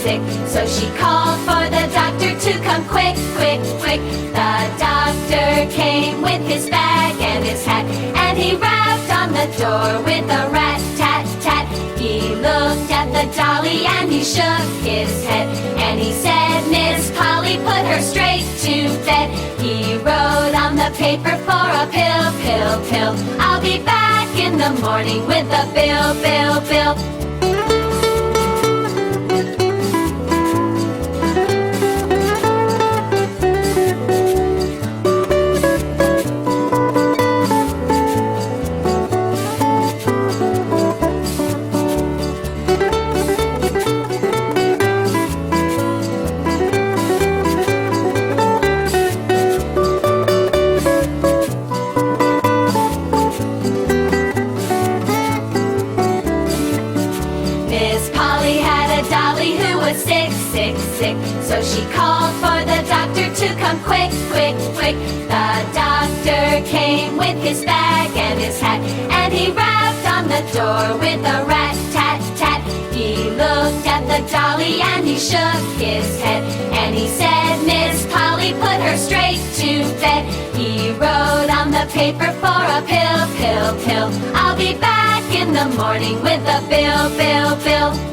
sick, so she called for the doctor to come quick, quick, quick. The doctor came with his bag and his hat, and he rapped on the door with a rat-tat-tat. He looked at the dolly and he shook his head, and he said, Miss Polly, put her straight to bed. He wrote on the paper for a pill, pill, pill. I'll be back in the morning with a bill, bill, bill. So she called for the doctor to come quick, quick, quick. The doctor came with his bag and his hat, and he rapped on the door with a rat-tat-tat. He looked at the dolly and he shook his head, and he said, Miss Polly, put her straight to bed. He wrote on the the paper for a pill, pill, pill. I'll be back in the morning with a bill, bill, bill.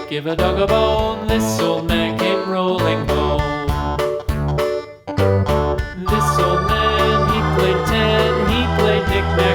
Give a dog a bone, this old man came rolling home. This old man, he played 10, he played knick-knack.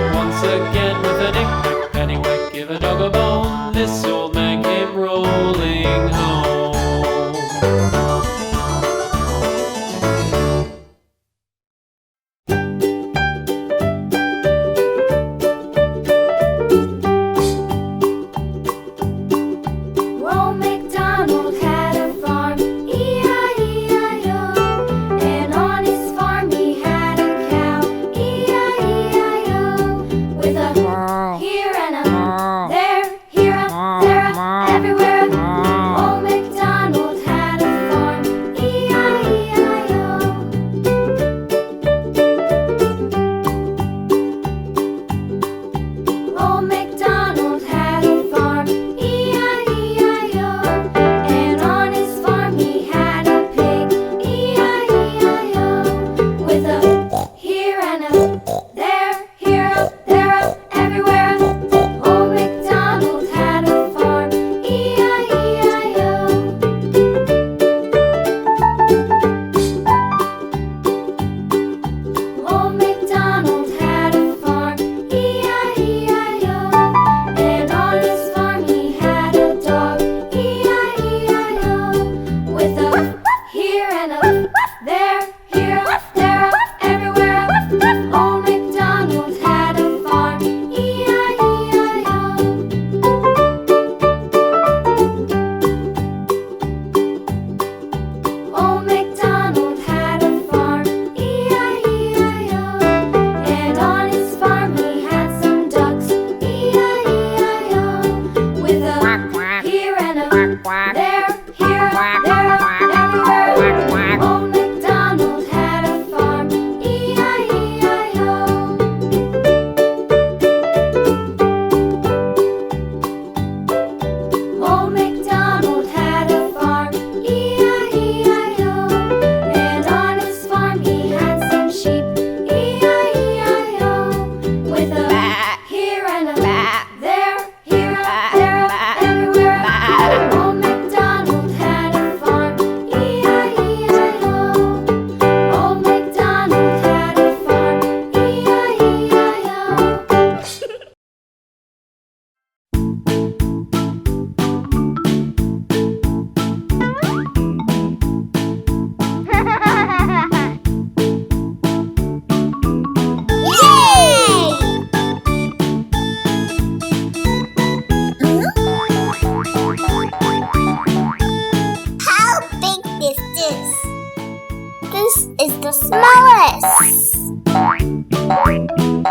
Yay!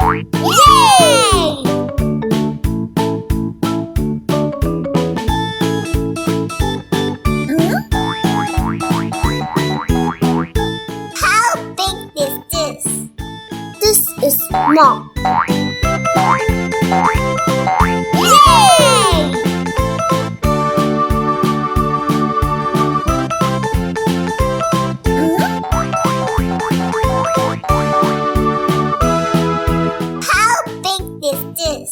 How big is this? This is small. Yay! How big is this?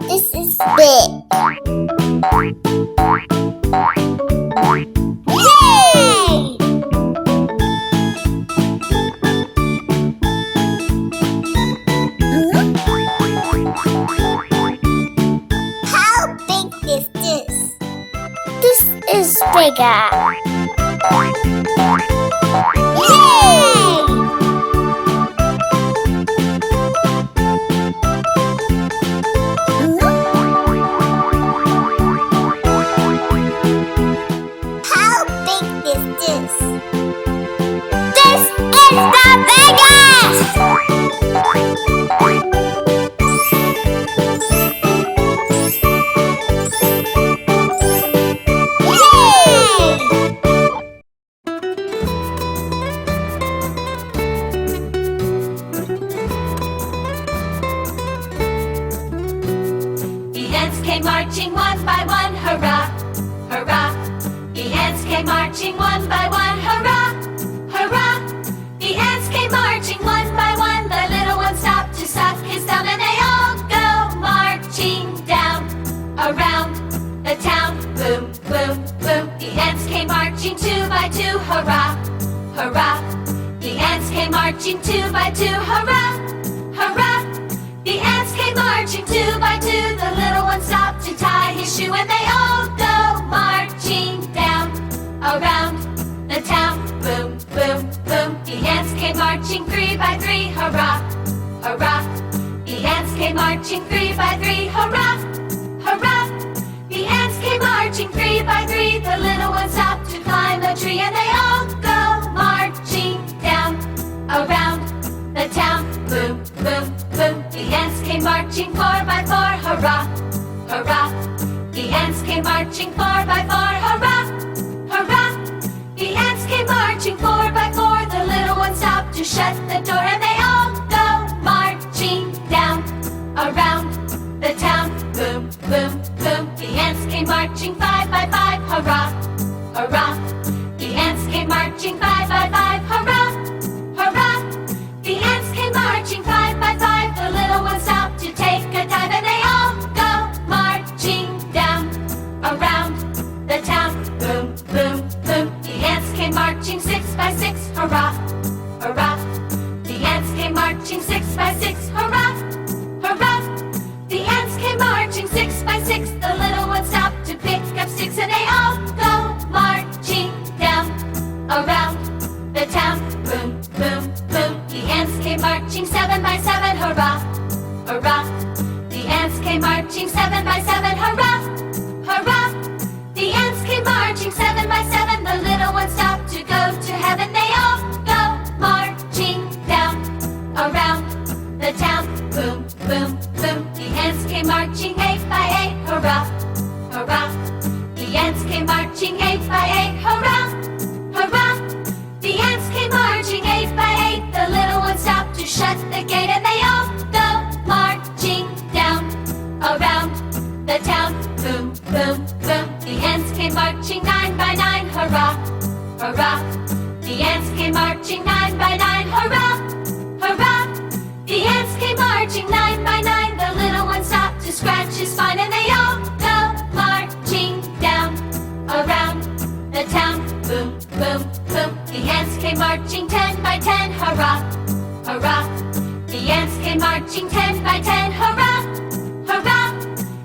This is big. Yay! How big is this? This is bigger. Yay! How big is this? This is the biggest! The ants came marching one by one, hurrah, hurrah. The ants came marching one by one, hurrah, hurrah. The ants came marching one by one. The little one stopped to suck his thumb, and they all go marching down around the town. Boom, boom, boom. The ants came marching two by two, hurrah, hurrah. The ants came marching two by two, hurrah, hurrah. The ants came marching two by two. The little one stopped to tie his shoe, and they all go marching down around the town. Boom, boom, boom. The ants came marching three by three, hurrah, hurrah. The ants came marching three by three, hurrah, hurrah. The ants came marching three by three. The little one stopped to climb a tree, and they all go marching down around the town. Boom, boom, boom. The ants came marching four by four, hurrah, hurrah. The ants came marching four by four, hurrah, hurrah. The ants came marching four by four. The little one stopped to shut the door, and they all go marching down around the town. Boom, boom, boom. The ants came marching five by five, hurrah, hurrah. The ants came marching five by five, hurrah, hurrah. The ants came marching five by five. The little one stopped to take a dive, and they all go marching down around the town. Boom, boom, boom. The ants came marching six by six, hurrah, hurrah. The ants came marching six by six, hurrah, hurrah. The ants came marching six by six. The little one stopped to pick up sticks, and they all go marching down around the town. Boom, boom, boom. The ants came marching seven by seven, hurrah, hurrah. The ants came marching seven by seven, hurrah, hurrah. The ants came marching seven by seven. The little one stopped to go to heaven. They all go marching down around the town. Boom, boom, boom. The ants came marching eight by eight, hurrah, hurrah. The ants came marching eight by eight, hurrah, hurrah. The ants came marching eight by eight. The little one stopped to shut the gate, and they all go marching down around the town. Boom, boom, boom. The ants came marching nine by nine, hurrah, hurrah. The ants came marching nine by nine, hurrah, hurrah. The ants came marching nine by nine. The little one stopped to scratch his spine, and they all go marching down around the town. Boom, boom, boom. The ants came marching ten by ten, hurrah, hurrah. The ants came marching ten by ten, hurrah, hurrah.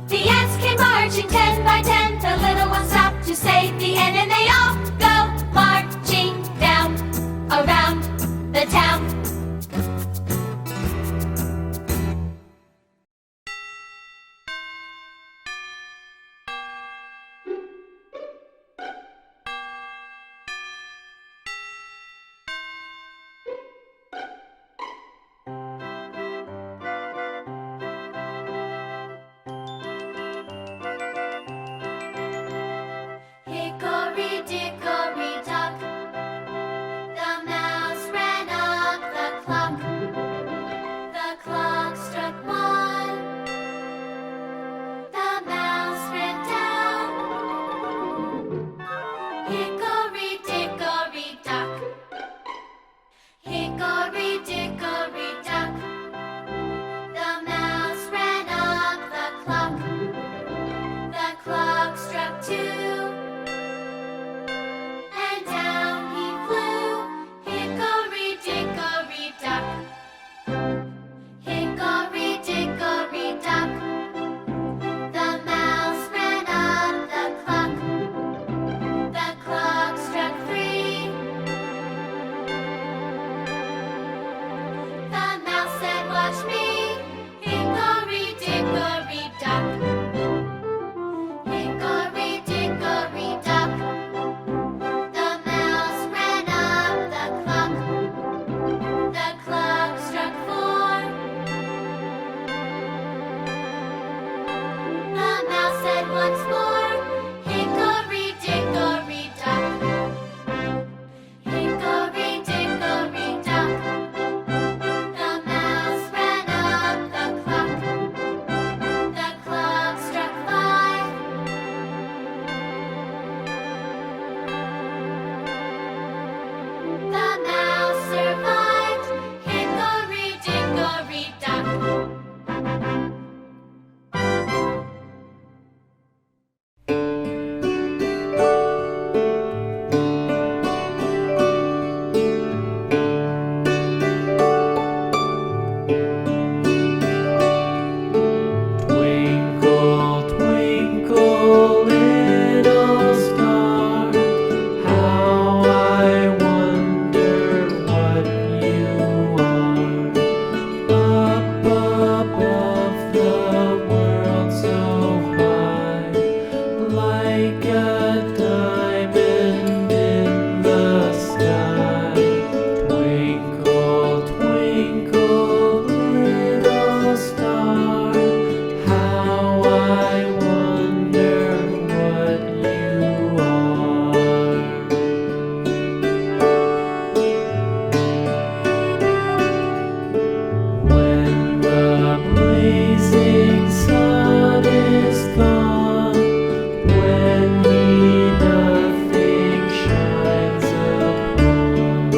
The ants came marching ten by ten. The little one stopped to say the end, and they all go marching down around the town. Twinkle, twinkle, little star, how I wonder what you are. Up above the world so high, like a diamond in the sky. Twinkle, twinkle, little star, how I wonder what you are. When the blazing sun is gone, when he nothing shines upon,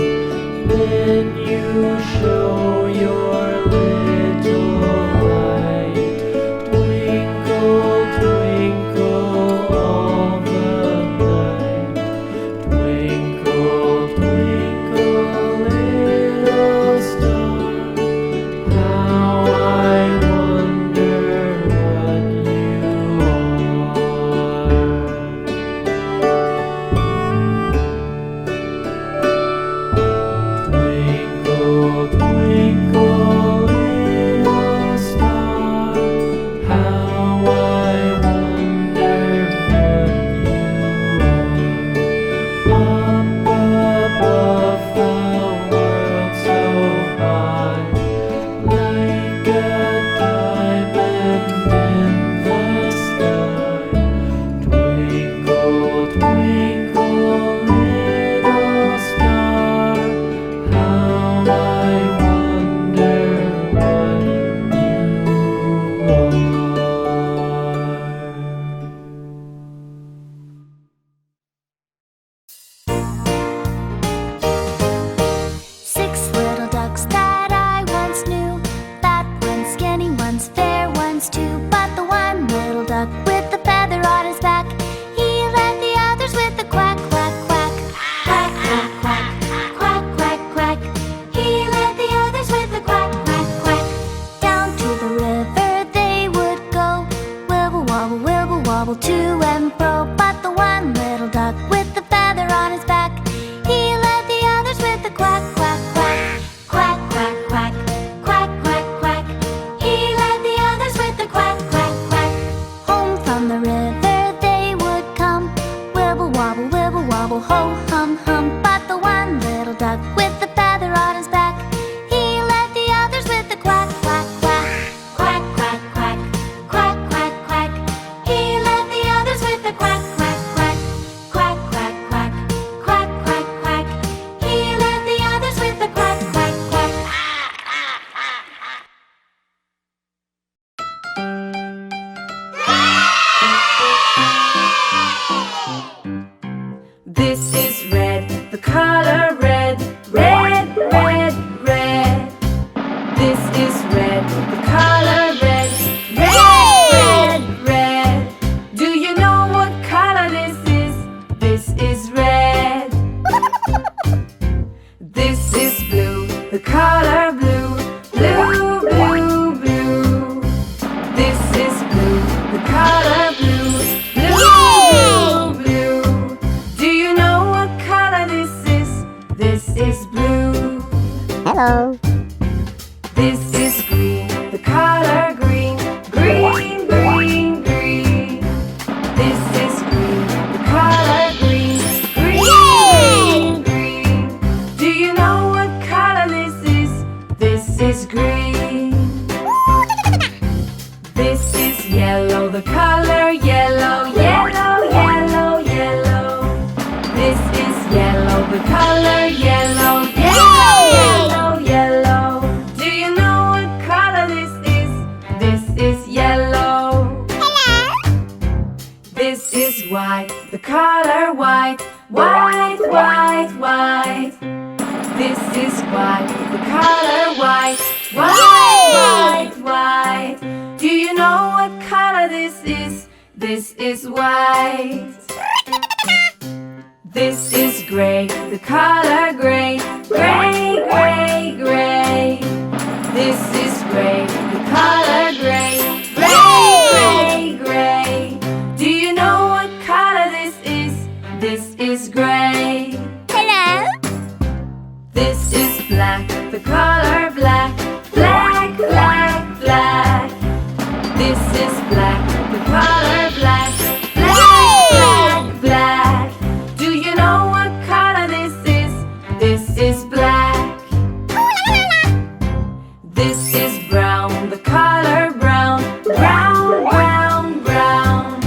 then you show your little light. Twinkle, twinkle all the night. Twinkle, twinkle, little star, how I wonder what you are. Twinkle, twinkle, little star, how I wonder what you are. Up above the world so high, like a diamond in the sky. Twinkle, twinkle, little star, how I wonder what you are. Six little ducks that I once knew, fat ones, skinny ones, fair ones too. But the one little duck with the feather on his back, he led the others with a quack, quack, quack. Quack, quack, quack, quack, quack, quack. He led the others with a quack, quack, quack. Down to the river they would go, wibble wobble to and fro. But the one little duck with the feather on his back, he led the others with a quack, quack, quack. Quack, quack, quack, quack, quack, quack. He led the others with a quack, quack, quack. Home from the river they would come, wibble wobble, ho, hum, hum. But the one little duck with the feather on his back, he led the others with a quack, quack, quack. Quack, quack, quack, quack, quack, quack. He led the others with a quack, quack, quack. Quack, quack, quack, quack, quack, quack. He led the others with a quack, quack, quack. This is red, the color red, red, red, red. This is red, the color red, red, red, red. Do you know what color this is? This is red. This is blue, the color blue, blue, blue, blue. This is blue, the color blue, blue, blue, blue. Do you know what color this is? This is blue. Hello. This is green, the color green, green, green, green. This is green, the color green, green, green, green. Do you know what color this is? This is green. This is yellow, the color yellow, yellow, yellow, yellow. This is yellow, the color yellow, yellow, yellow, yellow. Do you know what color this is? This is yellow. This is white, the color white, white, white, white. This is white, the color white, white, white, white. Do you know what color this is? This is white. This is gray, the color gray, gray, gray, gray. This is gray, the color gray. Gray, gray, gray. Do you know what color this is? This is gray. Hello. This is black, the color black. Black, black, black. This is black, the color black. Black, black, black. Do you know what color this is? This is black. This is brown, the color brown. Brown, brown, brown.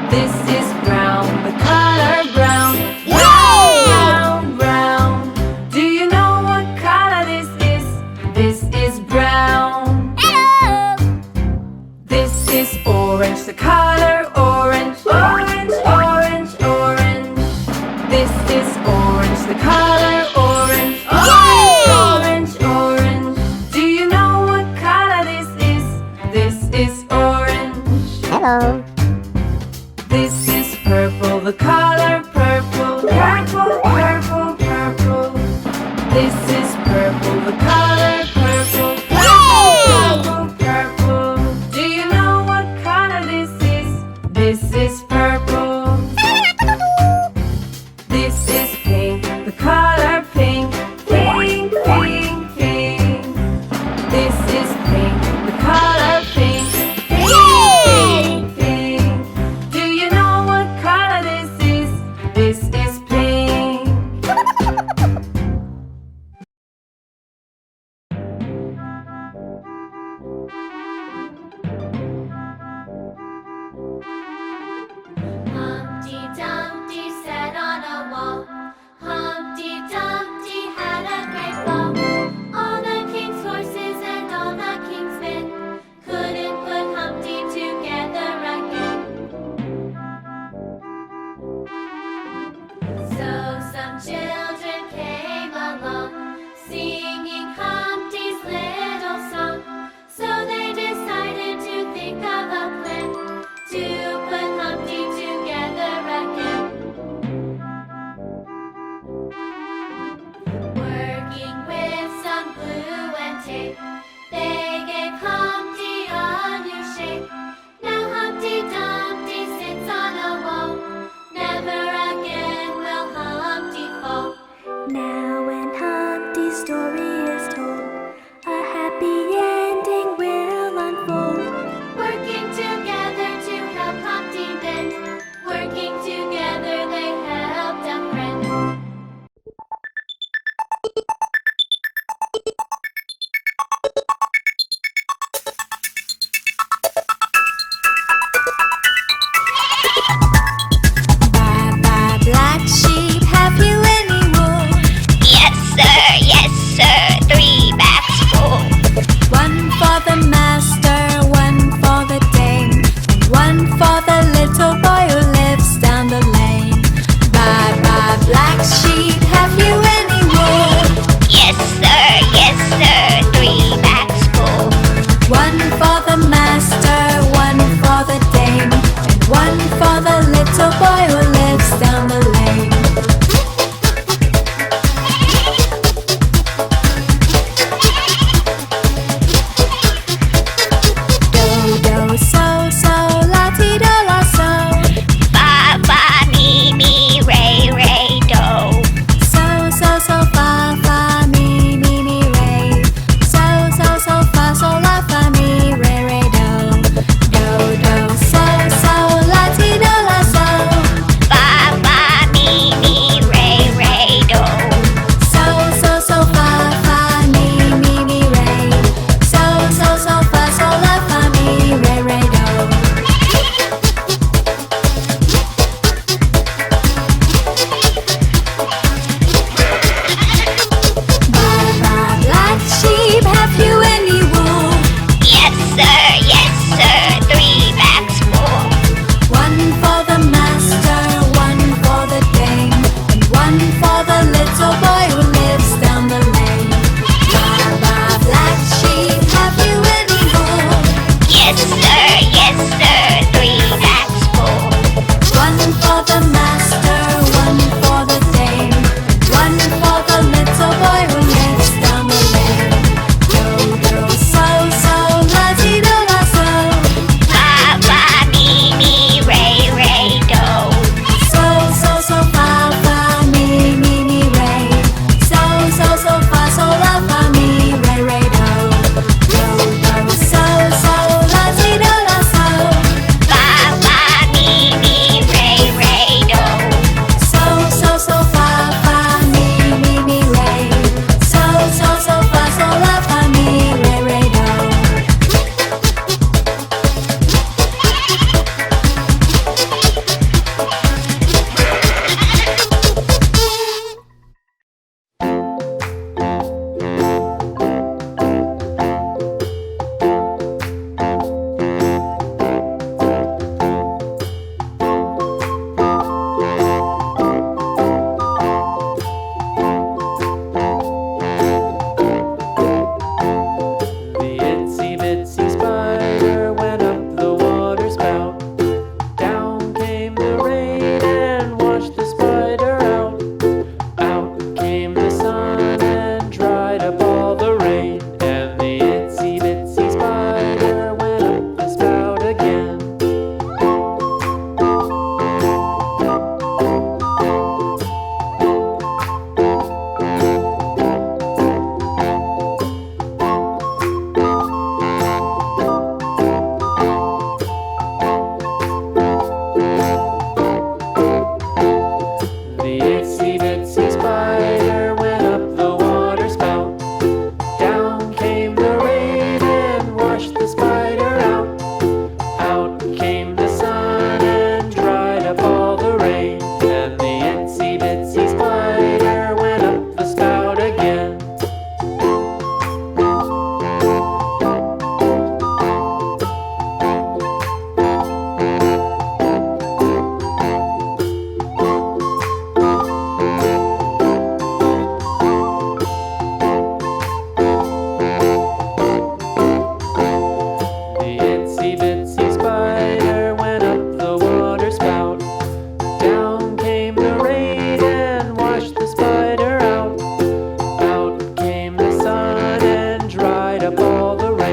This is brown, the color brown. Brown, brown, brown. Do you know what color this is? This is brown. Hello. This is orange, the color orange. Orange, orange, orange. This is orange, the color orange. Orange, orange, orange. Do you know what color this is? This is orange. Hello. This is purple, the color purple. Purple, purple, purple. This is purple, the color purple. Purple, purple. Do you know what color this is? This is purple. This is pink, the color pink. Pink, pink, pink. This is pink, the color pink. Pink, pink. Do you know what color this is? This is pink. Humpty Dumpty sat on a wall. Humpty Dumpty had a great fall. All the king's horses and all the king's men could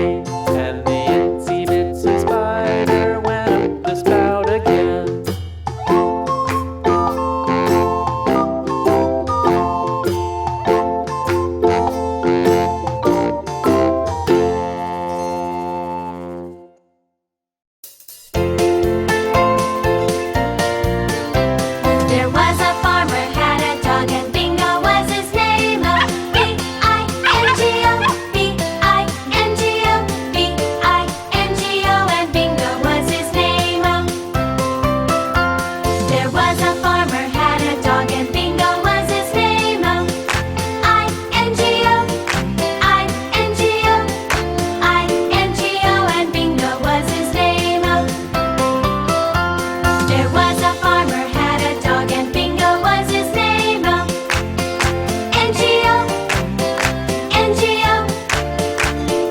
rain, and the itsy bitsy spider went up the spout again. There was a farmer had a dog, and Bingo was his name. Oh, B-I-N-G-O, B-I-N-G-O, B-I-N-G-O, and Bingo was his name. Oh. There was a farmer had a dog, and Bingo was his name. Oh, I-N-G-O, I-N-G-O, I-N-G-O, and Bingo was his name. Oh. There was a farmer had a dog, and Bingo was his name. Oh, N-G-O, N-G-O,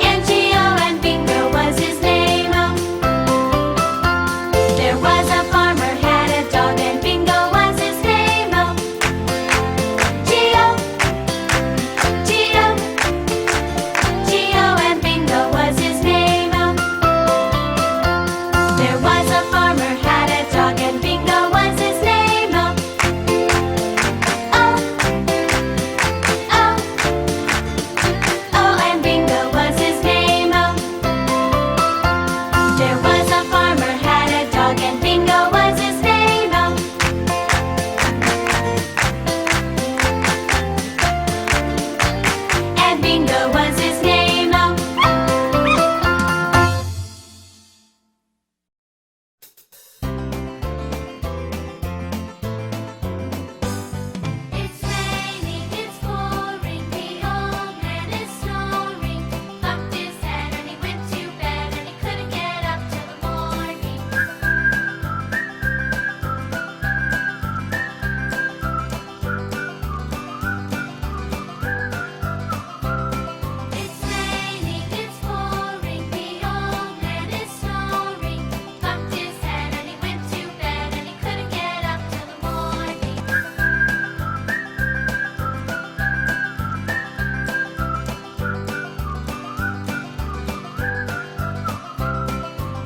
N-G-O, and Bingo was his name. Oh. There was a farmer had a dog, and Bingo was his name. Oh, G-O, G-O, G-O, and Bingo was his name. Oh. There was a farmer had a dog, and Bingo was his name. Oh, oh, oh, oh, and Bingo was his name. Oh. There was a farmer had a dog, and Bingo was his name. Oh. And Bingo was his name. Oh. It's raining, it's pouring, the old man is snoring. Bumped his head and he went to bed, and he couldn't get up till the morning. It's raining, it's pouring, the old man is snoring. Bumped his head and he went to bed, and he couldn't get up till the morning.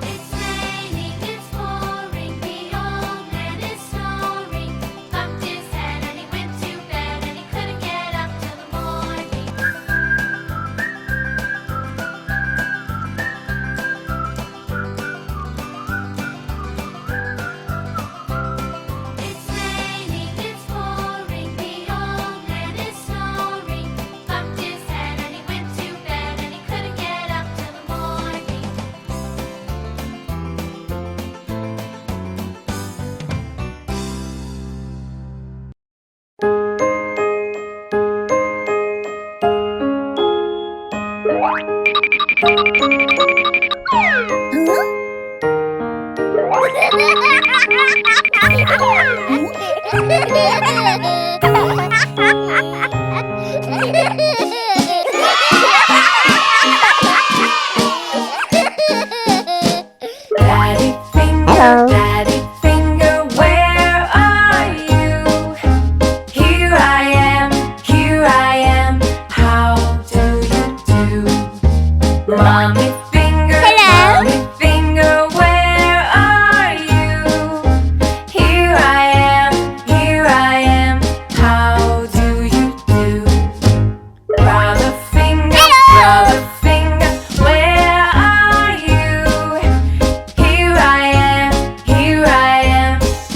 It's raining, it's pouring, the old man is snoring. Bumped his head and he went to bed, and he couldn't get up till the morning. It's raining, it's pouring, the old man is snoring. Bumped his head and he went to bed, and he couldn't get up till the morning. Daddy finger, Daddy finger, where are you? Here I am, how do you do? Mommy finger, Mommy finger, where are you? Here I am, how do you do? Brother finger, Brother finger, where are you? Here I am,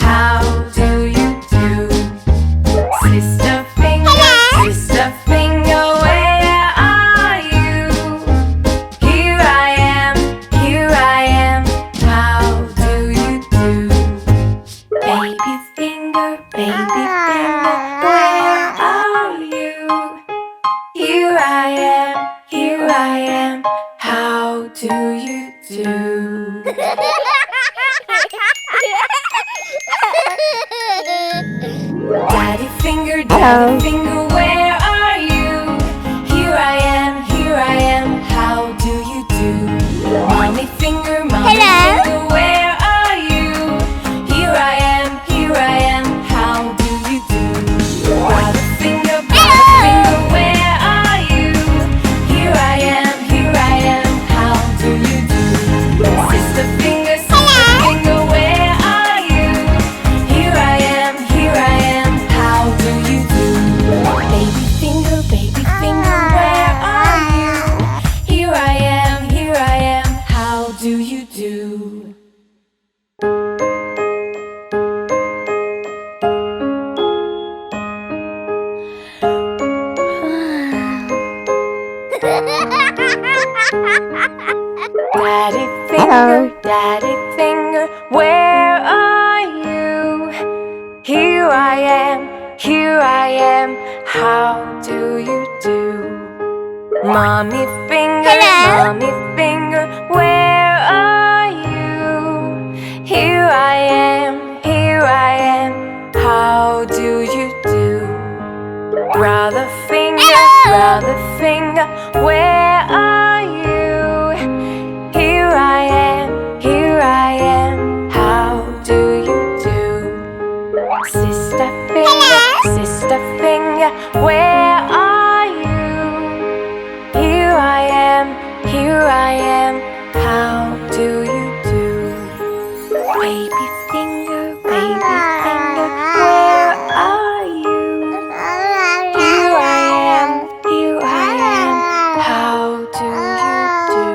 how do you do? Sister finger, where are you? Here I am, how do you do? Baby finger, where are you? Here I am, how do you do? Daddy finger, where are you? Here I am, how do you do? Mommy finger, where are you? Here I am, how do you do? Brother finger, where are you? Here I am, how Daddy finger, where are you? Here I am, how do you do? Mommy finger, where are you? Here I am, how do you do? Brother finger, where are you? Here I am, how do you do? Sister finger, where are you? Here I am, how do you do? Baby finger, where are you? Here I am, how do you do?